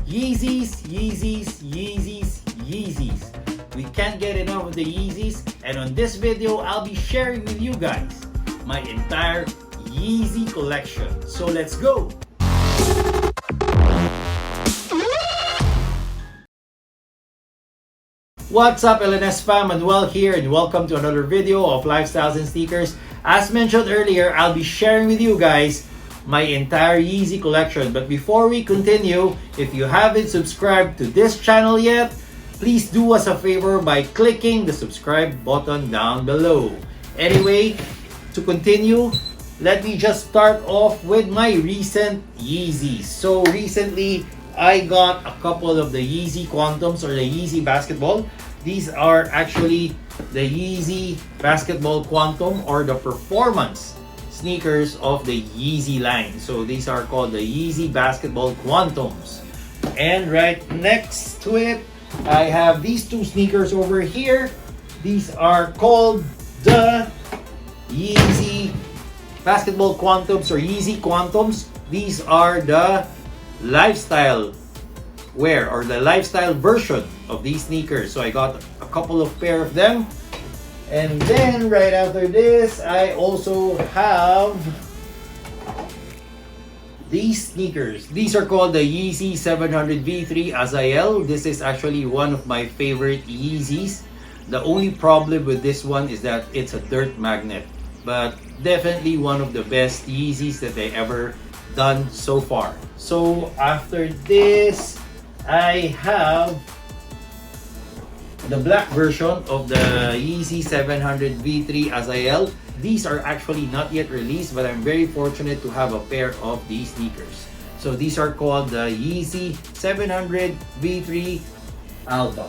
Yeezys, Yeezys, Yeezys, Yeezys. We can't get enough of the Yeezys, and on this video, I'll be sharing with you guys my entire Yeezy collection. So let's go! What's up, LNS fam? Manuel here, and welcome to another video of Lifestyles and Sneakers. As mentioned earlier, I'll be sharing with you guys my entire Yeezy collection. But before we continue, if you haven't subscribed to this channel yet, please do us a favor by clicking the subscribe button down below. Anyway, to continue, let me just start off with my recent Yeezys. So recently, I got a couple of the Yeezy Quantums or the Yeezy Basketball. These are actually the Yeezy Basketball Quantum or the performance sneakers of the Yeezy line. So these are called the Yeezy Basketball Quantums. And right next to it, I have these two sneakers over here. These are called the Yeezy Basketball Quantums or Yeezy Quantums. These are the lifestyle wear or the lifestyle version of these sneakers. So I got a couple of pair of them. And then right after this, I also have these sneakers. These are called the Yeezy 700 V3 Azael. This is actually one of my favorite Yeezys. The only problem with this one is that it's a dirt magnet, but definitely one of the best Yeezys that I ever done so far. So after this, I have the black version of the Yeezy 700 V3 Azael. These are actually not yet released, but I'm very fortunate to have a pair of these sneakers. So these are called the Yeezy 700 V3 Alpha.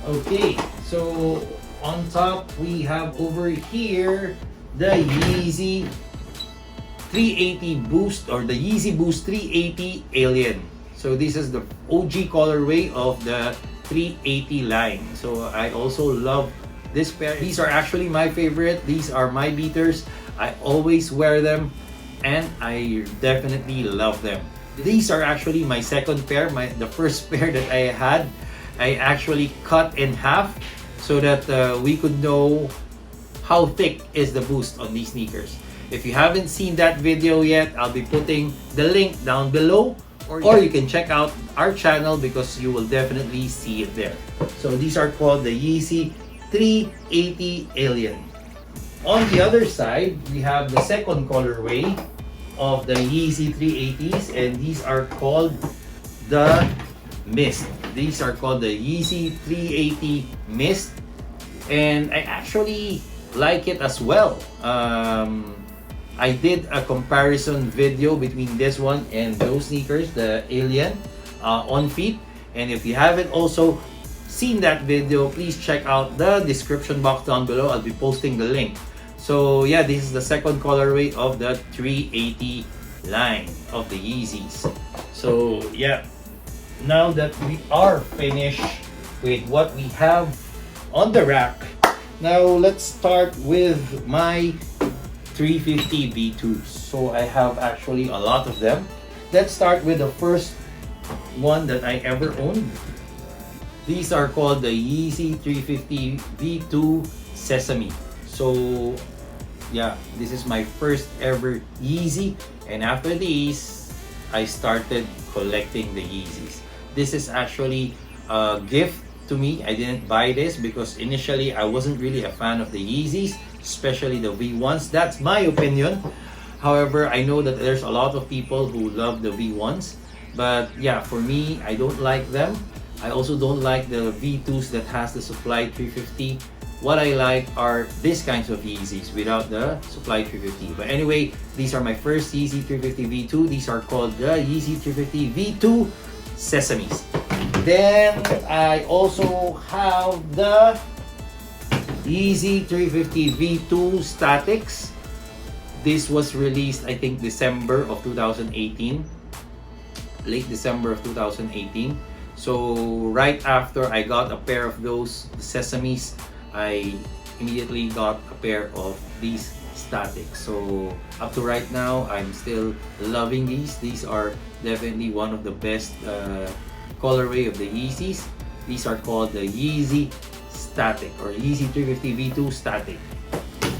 Okay, so on top we have over here the Yeezy 380 Boost or the Yeezy Boost 380 Alien. So this is the OG colorway of the 380 line. So I also love this pair. These are actually my favorite. These are my beaters. I always wear them and I definitely love them. These are actually my second pair. The first pair that I had, I actually cut in half so that we could know how thick is the boost on these sneakers. If you haven't seen that video yet, I'll be putting the link down below, or you can check out our channel because you will definitely see it there. So these are called the Yeezy 380 Alien. On the other side, we have the second colorway of the Yeezy 380s, and these are called the Mist. These are called the Yeezy 380 Mist, and I actually like it as well. I did a comparison video between this one and those sneakers, the Alien, on feet. And if you haven't also seen that video, please check out the description box down below. I'll be posting the link. So yeah, this is the second colorway of the 380 line of the Yeezys. So yeah, now that we are finished with what we have on the rack, now let's start with my 350 V2s. So I have actually a lot of them. Let's start with the first one that I ever owned. These are called the Yeezy 350 V2 Sesame. So yeah, this is my first ever Yeezy, and after these I started collecting the Yeezys. This is actually a gift to me. I didn't buy this because initially I wasn't really a fan of the Yeezys, especially the V1s. That's my opinion. However, I know that there's a lot of people who love the V1s, but yeah, for me, I don't like them. I also don't like the V2s that has the supplied 350. What I like are these kinds of Yeezys without the supplied 350. But anyway, these are my first Yeezy 350 V2. These are called the Yeezy 350 V2 Sesames. Then I also have the Yeezy 350 V2 Statics. This was released, I think, December of 2018. Late December of 2018. So right after I got a pair of those Sesames, I immediately got a pair of these statics. So up to right now, I'm still loving these. These are Definitely one of the best colorway of the Yeezys. These are called the YEEZY Static or YEEZY 350 V2 Static.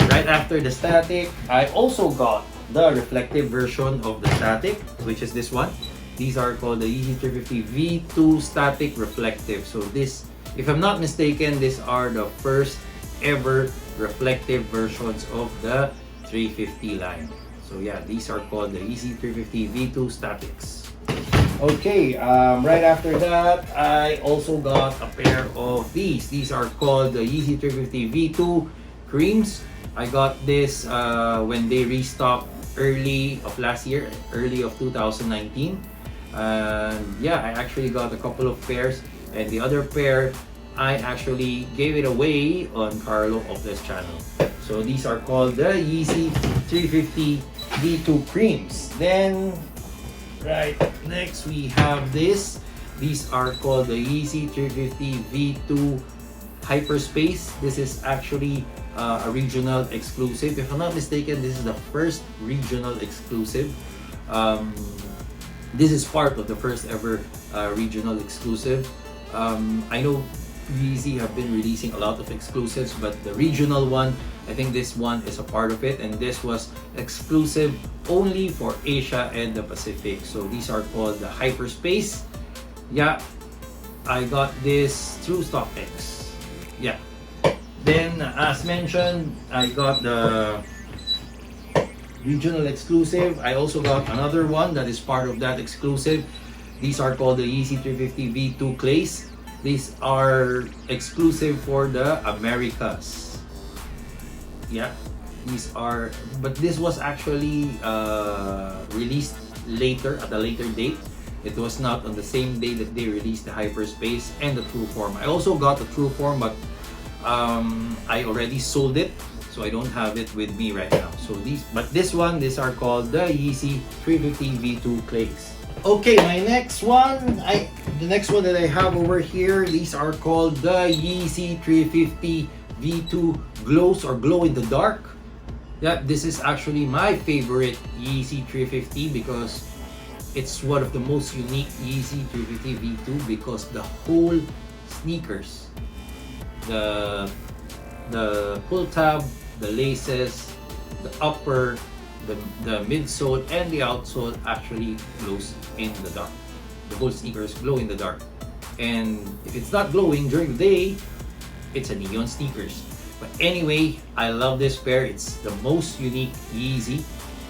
Right after the Static, I also got the reflective version of the Static, which is this one. These are called the YEEZY 350 V2 Static Reflective. So this, if I'm not mistaken, these are the first ever reflective versions of the 350 line. So yeah, these are called the YEEZY 350 V2 Statics. Okay, right after that, I also got a pair of these. These are called the YEEZY 350 V2 Creams. I got this when they restocked early of last year, early of 2019. And yeah, I actually got a couple of pairs, and the other pair I actually gave it away on Carlo of this channel. So these are called the YEEZY 350 V2 Creams. Then right next we have this. These are called the YEEZY 350 V2 Hyperspace. This is actually a regional exclusive. If I'm not mistaken, this is the first regional exclusive. This is part of the first ever regional exclusive. I know YEEZY have been releasing a lot of exclusives, but the regional one, I think this one is a part of it, and this was exclusive only for Asia and the Pacific. So these are called the Hyperspace. Yeah, I got this through StockX. Yeah. Then, as mentioned, I got the regional exclusive. I also got another one that is part of that exclusive. These are called the YEEZY 350 V2 Clays. These are exclusive for the Americas. Yeah, these are, but this was actually released later, at a later date. It was not on the same day that they released the Hyperspace and the True Form. I also got the True Form, but I already sold it, so I don't have it with me right now. So these are called the YEEZY 350 V2 Clays. Okay, my next one, the next one that I have over here, these are called the YEEZY 350 V2 Glows or Glow in the Dark. Yeah, this is actually my favorite YEEZY 350 because it's one of the most unique YEEZY 350 V2 because the whole sneakers, the pull tab, the laces, the upper, the midsole, and the outsole actually glows in the dark. The whole sneakers glow in the dark. And if it's not glowing during the day, it's a neon sneakers. But anyway, I love this pair. It's the most unique YEEZY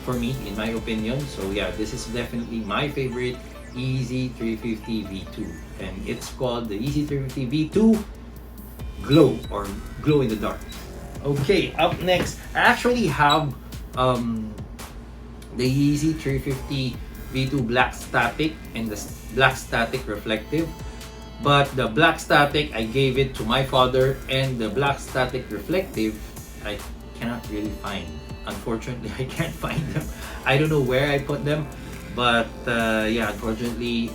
for me, in my opinion. So yeah, this is definitely my favorite YEEZY 350 V2. And it's called the YEEZY 350 V2 Glow or Glow in the Dark. Okay, up next, I actually have the YEEZY 350 V2 Black Static and the Black Static Reflective. But the Black Static, I gave it to my father, and the Black Static Reflective, I cannot really find. Unfortunately, I can't find them. I don't know where I put them, but yeah, unfortunately,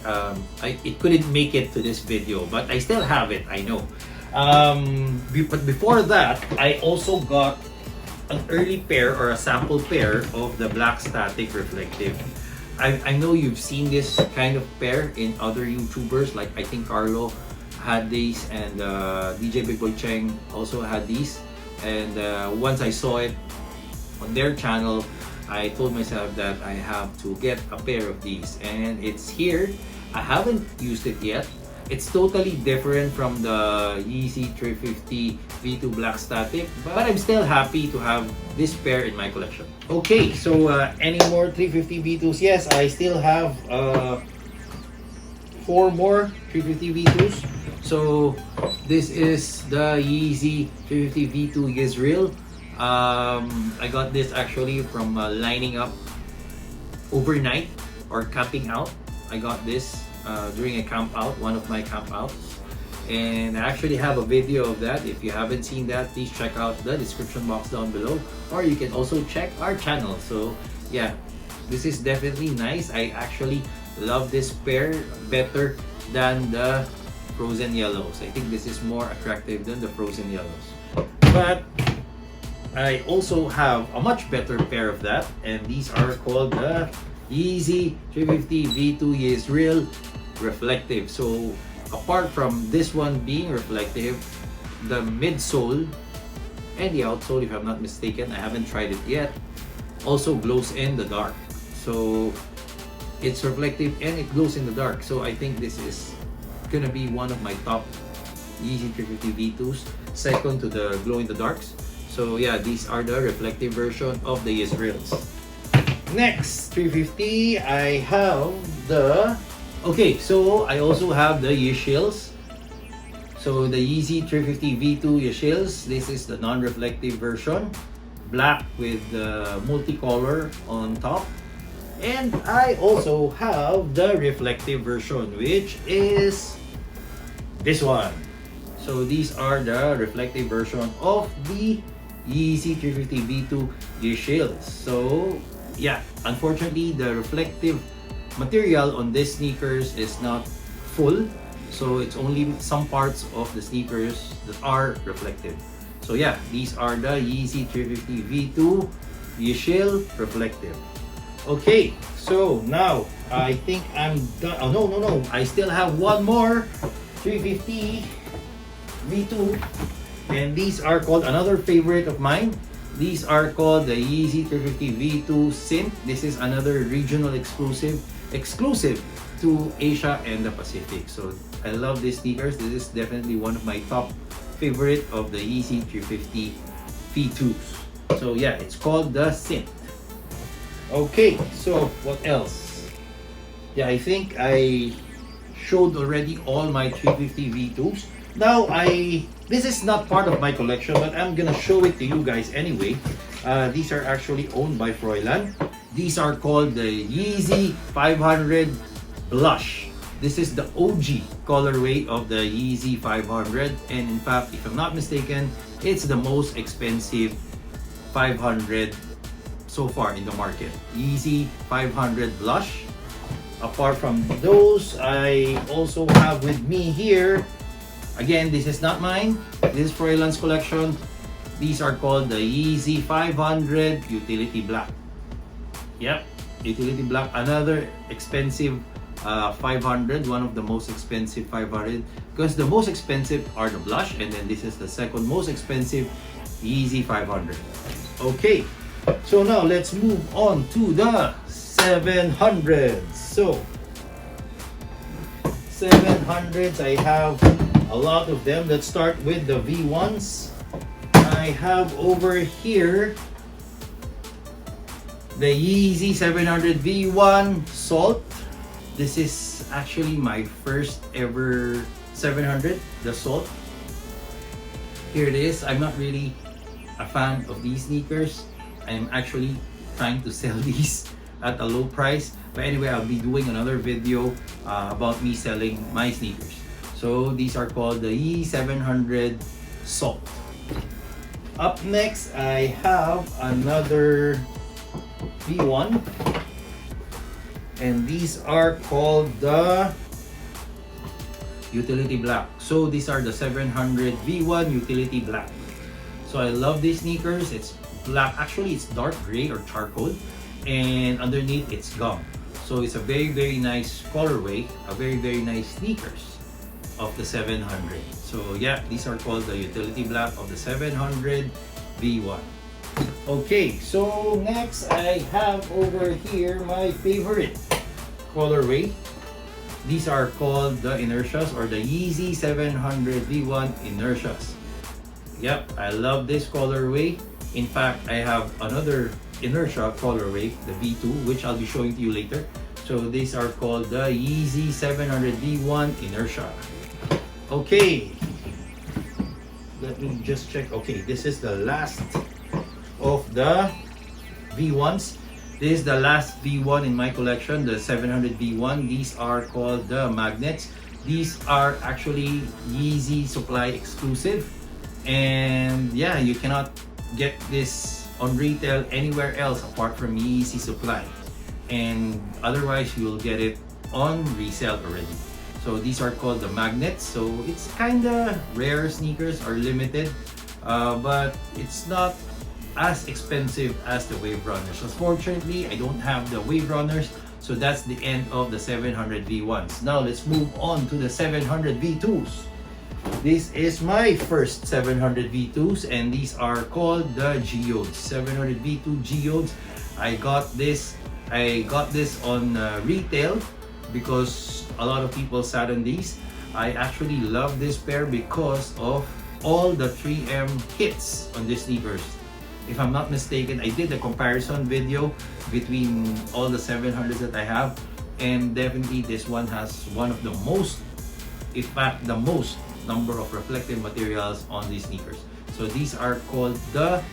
it couldn't make it to this video, but I still have it, I know. But before that, I also got an early pair or a sample pair of the Black Static Reflective. I know you've seen this kind of pair in other YouTubers, like I think Carlo had these, and DJ Big Boy Cheng also had these. And once I saw it on their channel, I told myself that I have to get a pair of these, and it's here. I haven't used it yet. It's totally different from the YEEZY 350 V2 Black Static, but I'm still happy to have this pair in my collection. Okay, so any more 350 V2s? Yes, I still have 4 more 350 V2s. So this is the YEEZY 350 V2 YEZREEL. I got this actually from lining up overnight or camping out. I got this during a camp out, one of my camp outs, and I actually have a video of that. If you haven't seen that, please check out the description box down below, or you can also check our channel. So yeah, this is definitely nice. I actually love this pair better than the frozen yellows. I think this is more attractive than the frozen yellows, but I also have a much better pair of that, and these are called the Yeezy 350 V2 YEZREEL reflective. So apart from this one being reflective, the midsole and the outsole, if I'm not mistaken, I haven't tried it yet, also glows in the dark. So it's reflective and it glows in the dark. So I think this is gonna be one of my top Yeezy 350 V2s, second to the glow in the darks. So yeah, these are the reflective version of the YEZREELs. Next 350, I have the, okay, so I also have the YEZZY Shells. So the Yeezy 350 V2 YEZZY Shells, this is the non-reflective version, black with multicolor on top. And I also have the reflective version, which is this one. So these are the reflective version of the Yeezy 350 V2 YEZZY Shells. So yeah, unfortunately the reflective material on this sneakers is not full. So it's only some parts of the sneakers that are reflective. So yeah, these are the Yeezy 350 V2 YEZZY Shell reflective. Okay, so now I think I'm done. Oh no, I still have one more 350 V2, and these are called, another favorite of mine, these are called the Yeezy 350 V2 Synth. This is another regional exclusive to Asia and the Pacific. So I love these sneakers. This is definitely one of my top favorite of the Yeezy 350 V2s. So yeah, it's called the Synth. Okay, so what else? Yeah, I think I showed already all my 350 V2s. Now this is not part of my collection, but I'm gonna show it to you guys anyway. These are actually owned by Froilan. These are called the Yeezy 500 Blush. This is the OG colorway of the Yeezy 500, and in fact, if I'm not mistaken, it's the most expensive 500 so far in the market. Yeezy 500 Blush. Apart from those, I also have with me here, again, this is not mine, this is Froilan's collection. These are called the Yeezy 500 Utility Black. Yep, Utility Black, another expensive 500, one of the most expensive 500, because the most expensive are the Blush, and then this is the second most expensive Yeezy 500. Okay, so now let's move on to the 700s. So 700s, I have a lot of them. Let's start with the V1s. I have over here the Yeezy 700 V1 Salt. This is actually my first ever 700, the Salt. Here it is. I'm not really a fan of these sneakers. I'm actually trying to sell these at a low price. But anyway, I'll be doing another video about me selling my sneakers. So these are called the E700 Salt. Up next, I have another V1, and these are called the Utility Black. So these are the 700 V1 Utility Black. So I love these sneakers. It's black, actually it's dark gray or charcoal, and underneath it's gum. So it's a very nice colorway, a very nice sneakers of the 700. So yeah, these are called the Utility Black of the 700 V1. Okay, so next I have over here my favorite colorway. These are called the Inertias, or the Yeezy 700 V1 Inertias. Yep, I love this colorway. In fact, I have another Inertia colorway, the V2, which I'll be showing to you later. So these are called the Yeezy 700 V1 Inertia. Okay, let me just check. Okay, this is the last of the V1s. This is the last V1 in my collection, the 700 V1. These are called the Magnets. These are actually Yeezy supply exclusive, and yeah, you cannot get this on retail anywhere else apart from Yeezy supply, and otherwise you will get it on resale already. So these are called the Magnets. So it's kind of rare sneakers, or limited, but it's not as expensive as the Wave Runners. Unfortunately, I don't have the Wave Runners, So that's the end of the 700 V1s. Now let's move on to the 700 V2s. This is my first 700 V2s, and these are called the Geodes. 700 V2 Geodes. I got this on retail because a lot of people sat on these. I actually love this pair because of all the 3M hits on these sneakers. If I'm not mistaken, I did a comparison video between all the 700s that I have, and definitely this one has one of the most, in fact the most number of reflective materials on these sneakers. So these are called the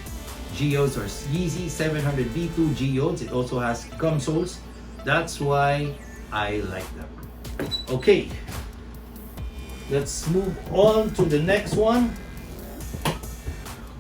Geodes, or Yeezy 700 V2 Geodes. It also has gum soles. That's why I like them. Okay, let's move on to the next one.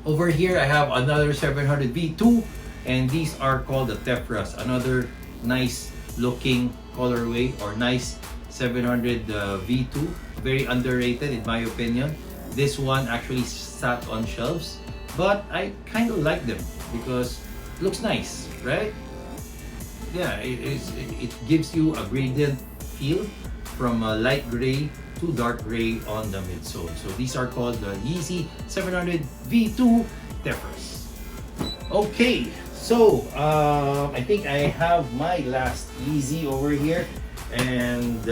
Over here I have another 700 V2, and these are called the Tefras. Another nice looking colorway, or nice 700 V2. Very underrated in my opinion. This one actually sat on shelves, but I kind of like them because it looks nice, right? Yeah, it gives you a gradient feel from a light gray to dark gray on the midsole. So these are called the Yeezy 700 V2 Tefras. Okay, so I think I have my last Yeezy over here, and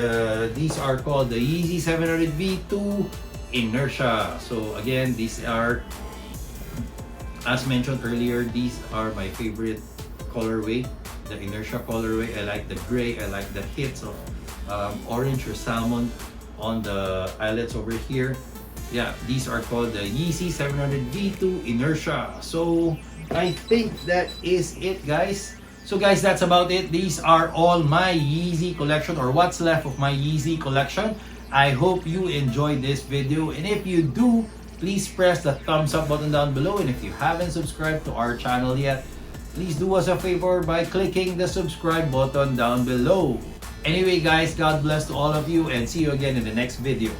these are called the Yeezy 700 V2 Inertia. So again, these are, as mentioned earlier, these are my favorite colorway, the Inertia colorway. I like the gray, I like the hits of orange or salmon on the eyelets over here. Yeah, these are called the Yeezy 700 V2 Inertia. So I think that is it, guys. So guys, that's about it. These are all my Yeezy collection, or what's left of my Yeezy collection. I hope you enjoyed this video, and if you do, please press the thumbs up button down below, and if you haven't subscribed to our channel yet, please do us a favor by clicking the subscribe button down below. Anyway guys, God bless to all of you, and see you again in the next video.